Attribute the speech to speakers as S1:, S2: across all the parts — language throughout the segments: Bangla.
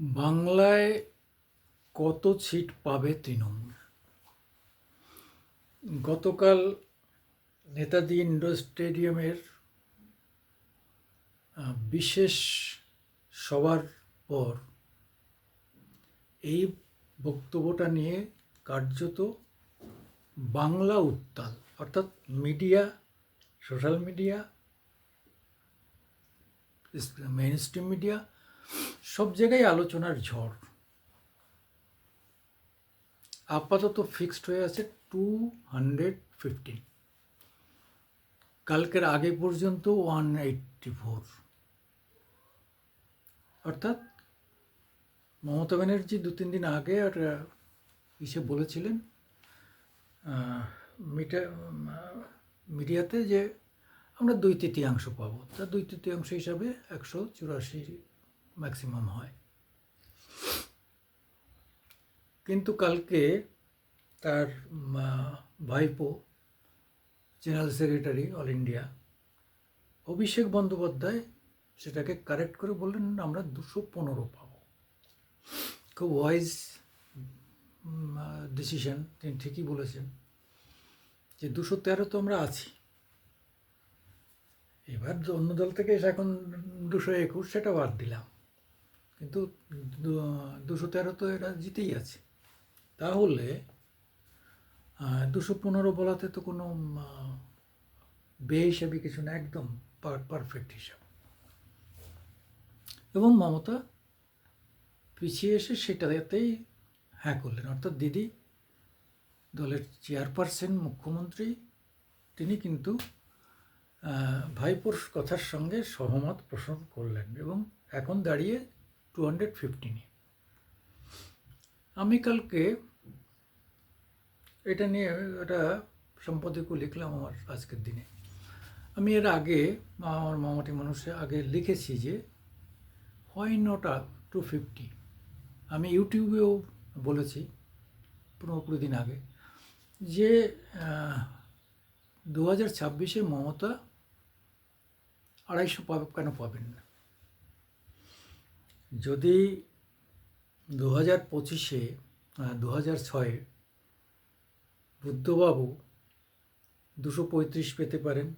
S1: বাংলায় কত সিট পাবে তৃণমূল? গতকাল নেতাজি ইন্ডোর স্টেডিয়ামের বিশেষ সভার পর এই বক্তব্যটা নিয়ে কার্যত বাংলা উত্তাল, অর্থাৎ media, social media, main stream media, সব জায়গায় আলোচনার ঝড়। আপাতত ফিক্সড হয়ে আছে 215, কালকের আগে পর্যন্ত 184। অর্থাৎ মমতা ব্যানার্জি 2-3 দিন আগে আর ইসে বলেছিলেন মিডিয়াতে যে আমরা 2/3 পাবো, তা 2/3 হিসাবে 184 ম্যাক্সিমাম হয়। কিন্তু কালকে তার ভাইপো general secretary all India Abhishek Bandyopadhyay সেটাকে কারেক্ট করে বললেন আমরা 215 পাবো। খুব ওয়াইজ ডিসিশন, তিনি ঠিকই বলেছেন যে 213 তো আমরা আছি। এবার অন্য দল থেকে এসে এখন 221 সেটা বাদ দিলাম, কিন্তু 213 তো এরা জিতেই আছে। তাহলে 215 বলাতে তো কোনো বেহিসাবি কিছু না, একদম পারফেক্ট হিসাব। এবং মমতা পিছিয়ে এসে সেটাতেই হ্যাঁ করলেন, অর্থাৎ দিদি দলের চেয়ারপারসন, মুখ্যমন্ত্রী, তিনি কিন্তু ভাইপোর কথার সঙ্গে সহমত পোষণ করলেন এবং এখন দাঁড়িয়ে 215। আমি কালকে এটা নিয়ে একটা সম্পাদকও লিখলাম আমার আজকের দিনে। আমি এর আগে আমার মামাটি মানুষে আগে লিখেছি যে হোয়াই নট 250। আমি ইউটিউবেও বলেছি 15-20 দিন আগে যে 2026-এ মমতা 250 কেন পাবেন না? যদি 2025-এ 2006-এ বুদ্ধবাবু 235 পেতে পারেন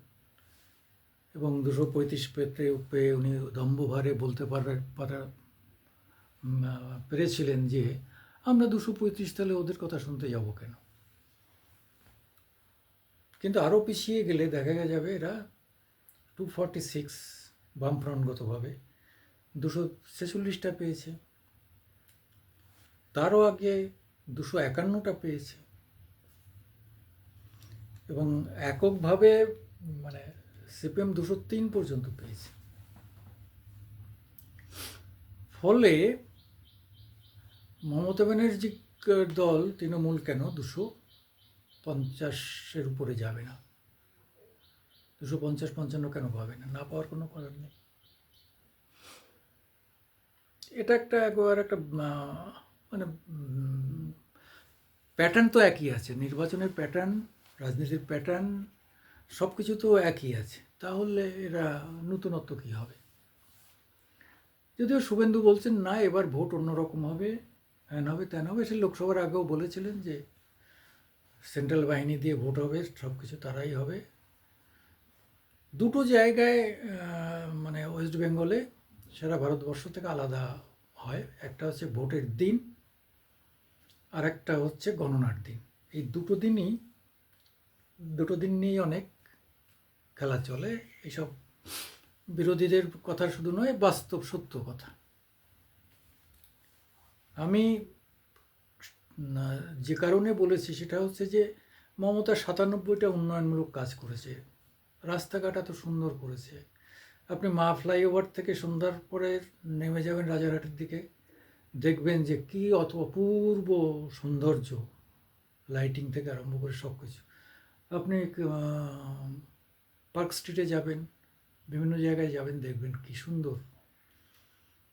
S1: এবং 235 পেয়ে উনি দম্ভভারে বলতে পেরেছিলেন যে আমরা 235, তাহলে ওদের কথা শুনতে যাব কেন? কিন্তু আরও পিছিয়ে গেলে দেখা যাবে এরা 246 বামফ্রন্টগতভাবে 246টা পেয়েছে, তারও আগে 251টা পেয়েছে এবং এককভাবে মানে সিপিএম 203 পর্যন্ত পেয়েছে। ফলে মমতা ব্যানার্জির দল তৃণমূল কেন 250-এর উপরে যাবে না? 250-55 কেন পাবে না? না পাওয়ার কোনো কারণ নেই। এটা একবার একটা মানে প্যাটার্ন তো একই আছে, নির্বাচনের প্যাটার্ন, রাজনীতির প্যাটার্ন, সব কিছু তো একই আছে। তাহলে এরা নতুনত্ব কী হবে? যদিও শুভেন্দু বলছেন না, এবার ভোট অন্যরকম হবে, হ্যান হবে ত্যান হবে। সে লোকসভার আগেও বলেছিলেন যে সেন্ট্রাল বাহিনী দিয়ে ভোট হবে, সব কিছু তারাই হবে। দুটো জায়গায় মানে ওয়েস্ট বেঙ্গলে সারা ভারতবর্ষ থেকে আলাদা হয়, একটা হচ্ছে ভোটের দিন আর একটা হচ্ছে গণনার দিন। এই দুটো দিন নিয়েই অনেক খেলা চলে। এইসব বিরোধীদের কথা শুধু নয়, বাস্তব সত্য কথা। আমি যে কারণে বলেছি সেটা হচ্ছে যে মমতা 97টা উন্নয়নমূলক কাজ করেছে, রাস্তাঘাট এত সুন্দর করেছে। আপনি মা ফ্লাইওভার থেকে সন্ধ্যার পরে নেমে যাবেন রাজারহাটের দিকে, দেখবেন যে কী অপূর্ব সৌন্দর্য, লাইটিং থেকে আরম্ভ করে সব কিছু। আপনি পার্ক স্ট্রিটে যাবেন, বিভিন্ন জায়গায় যাবেন, দেখবেন কী সুন্দর।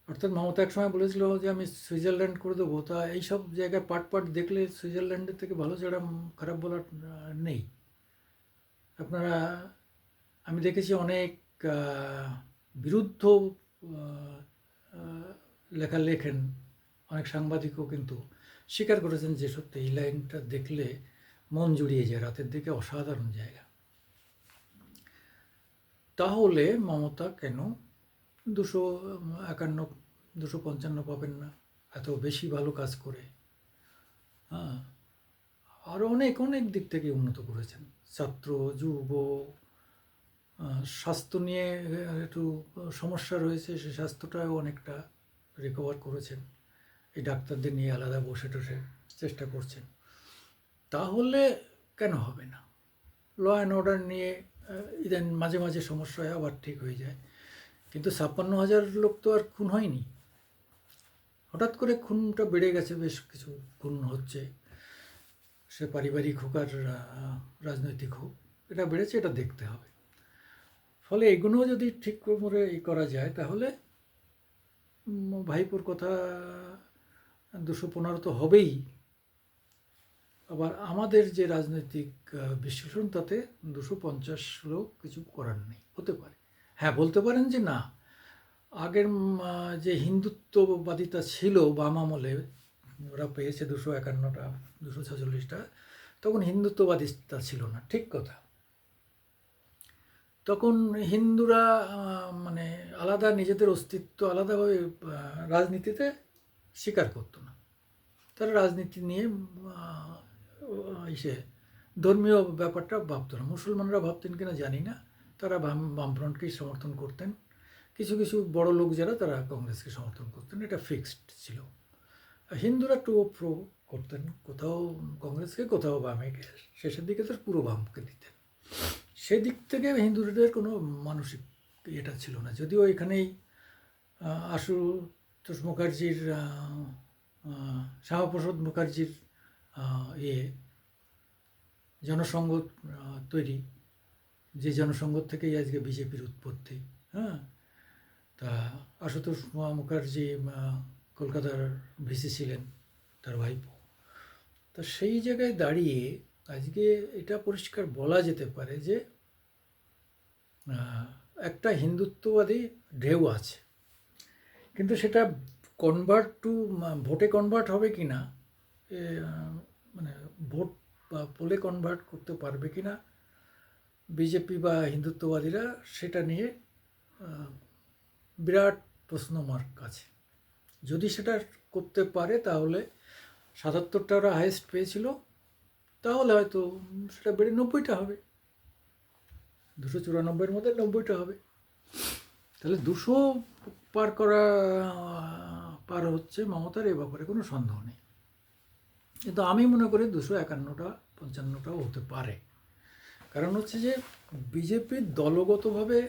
S1: অর্থাৎ মমতা এক সময় বলেছিল যে আমি সুইজারল্যান্ড করে দেবো, তা এইসব জায়গায় পাট দেখলে সুইজারল্যান্ডের থেকে ভালো জায়গা খারাপ বলার নেই। আপনারা, আমি দেখেছি অনেক বিরুদ্ধ লেখা লেখেন, অনেক সাংবাদিকও কিন্তু স্বীকার করেছেন যে সত্যি এই লাইনটা দেখলে মন জুড়িয়ে যায়, রাতের দিকে অসাধারণ জায়গা। তাহলে মমতা কেন 251, 255 পাবেন না? এত বেশি ভালো কাজ করে, হ্যাঁ, আরও অনেক অনেক দিক থেকে উন্নত করেছেন। ছাত্র, যুব, স্বাস্থ্য নিয়ে একটু সমস্যা রয়েছে, সে স্বাস্থ্যটাও অনেকটা রিকভার করেছেন। এই ডাক্তারদের নিয়ে আলাদা বসে টসে চেষ্টা করছেন। তাহলে কেন হবে না? ল অ্যান্ড অর্ডার নিয়ে ইদান মাঝে মাঝে সমস্যা হয়, আবার ঠিক হয়ে যায়। কিন্তু 56,000 লোক তো আর খুন হয়নি। হঠাৎ করে খুনটা বেড়ে গেছে, বেশ কিছু খুন হচ্ছে, সে পারিবারিক হোক আর রাজনৈতিক হোক, এটা বেড়েছে, এটা দেখতে হবে। ফলে এগুলোও যদি ঠিক করে করা যায় তাহলে ভাইপোর কথা 215 তো হবেই। আবার আমাদের যে রাজনৈতিক বিশ্লেষণ, তাতে 250 লোক কিছু করার নেই, হতে পারে। হ্যাঁ, বলতে পারেন যে না, আগের যে হিন্দুত্ববাদিতা ছিল বাম আমলে, ওরা পেয়েছে 251টা, 246টা, তখন হিন্দুত্ববাদিতা ছিল না, ঠিক কথা। তখন হিন্দুরা মানে আলাদা, নিজেদের অস্তিত্ব আলাদাভাবে রাজনীতিতে স্বীকার করতো না। তারা রাজনীতি নিয়ে ইসে ধর্মীয় ব্যাপারটা ভাবতো না। মুসলমানরা ভাবতেন কিনা জানি না, তারা বামফ্রন্টকেই সমর্থন করতেন। কিছু কিছু বড় লোক যারা, তারা কংগ্রেসকে সমর্থন করতেন, এটা ফিক্সড ছিল। হিন্দুরা টু প্রো করতেন, কোথাও কংগ্রেসকে, কোথাও বামেকে, শেষের দিকে তো পুরো বামকে দিতেন। সেদিক থেকে হিন্দুদের কোনো মানসিক এটা ছিল না। যদিও এখানেই আশুতোষ মুখার্জির, শ্যামাপ্রসাদ মুখার্জির জনসংঘ তৈরি, যে জনসংঘ থেকেই আজকে বিজেপির উৎপত্তি। হ্যাঁ, তা আশুতোষ মুখার্জি কলকাতার ভিসি ছিলেন, তার ভাইপো। তা সেই জায়গায় দাঁড়িয়ে আজকে এটা পরিষ্কার বলা যেতে পারে যে একটা হিন্দুত্ববাদী ঢেউ আছে, কিন্তু সেটা কনভার্ট টু ভোটে কনভার্ট হবে কি না, মানে ভোট বা পোলে কনভার্ট করতে পারবে কি না বিজেপি বা হিন্দুত্ববাদীরা, সেটা নিয়ে বিরাট প্রশ্ন মার্ক আছে। যদি সেটা করতে পারে তাহলে 77টা ওরা হাইয়েস্ট পেয়েছিল, তাহলে হয়তো সেটা বেড়ে 90টা হবে, 294-এর মধ্যে 90টা হবে। তাহলে 200 পার হচ্ছে মমতার, এ ব্যাপারে কোনো সন্দেহ নেই। কিন্তু আমি মনে করি 251টা 55টাও হতে পারে। কারণ হচ্ছে যে বিজেপির দলগতভাবে,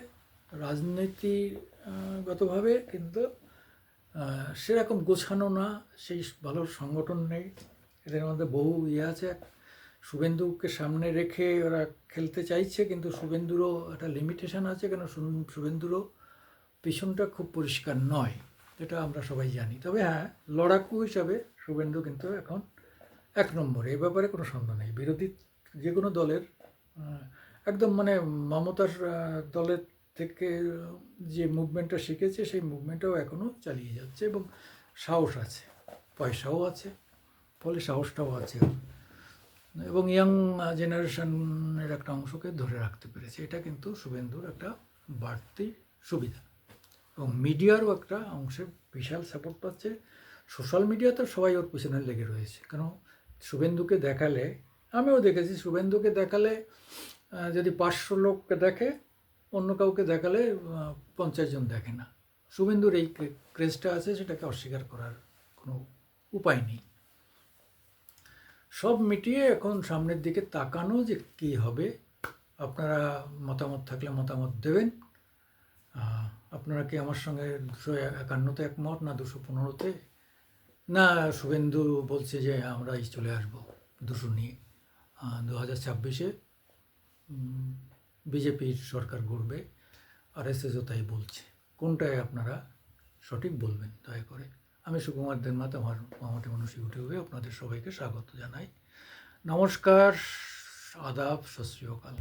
S1: রাজনীতিগতভাবে কিন্তু সেরকম গোছানো না, সেই ভালো সংগঠন নেই। এদের মধ্যে বহু আছে। শুভেন্দুকে সামনে রেখে ওরা খেলতে চাইছে, কিন্তু শুভেন্দুরও একটা লিমিটেশন আছে, কেন শুভেন্দুরও পিছনটা খুব পরিষ্কার নয়, এটা আমরা সবাই জানি। তবে হ্যাঁ, লড়াকু হিসাবে শুভেন্দু কিন্তু এখন 1 নম্বরে, এ ব্যাপারে কোনো সন্দেহ নেই। বিরোধী যে কোনো দলের একদম মানে মমতার দলের থেকে যে মুভমেন্টটা শিখেছে, সেই মুভমেন্টটাও এখনও চালিয়ে যাচ্ছে, এবং সাহস আছে, পয়সাও আছে, ফলে সাহসটাও আছে, এবং ইয়াং জেনারেশনের একটা অংশকে ধরে রাখতে পেরেছে। এটা কিন্তু শুভেন্দুর একটা বাড়তি সুবিধা, এবং মিডিয়ারও একটা অংশে বিশাল সাপোর্ট পাচ্ছে। সোশ্যাল মিডিয়াতে সবাই ওর পিছনে লেগে রয়েছে। কেন, শুভেন্দুকে দেখালে, আমিও দেখেছি, শুভেন্দুকে দেখালে যদি 500 লোককে দেখে, অন্য কাউকে দেখালে 50 জন দেখে না। শুভেন্দুর এই ক্রেজটা আছে, সেটাকে অস্বীকার করার কোনো উপায় নেই। সব মিটিয়ে এখন সামনের দিকে তাকানো যে কী হবে। আপনারা মতামত থাকলে মতামত দেবেন। আপনারা কি আমার সঙ্গে 251তে একমত, না 215তে? না শুভেন্দু বলছে যে আমরাই চলে আসবো 200 নিয়ে, 2026-এ বিজেপির সরকার গড়বে, আরএসএসও তাই বলছে। কোনটায় আপনারা সঠিক বলবেন দয়া করে। আমি সুকুমার দেবনাথ, আমার মামাটি মানুষ ইউটিউবে আপনাদের সবাইকে স্বাগত জানাই। নমস্কার, আদাব, সত শ্রী অকাল।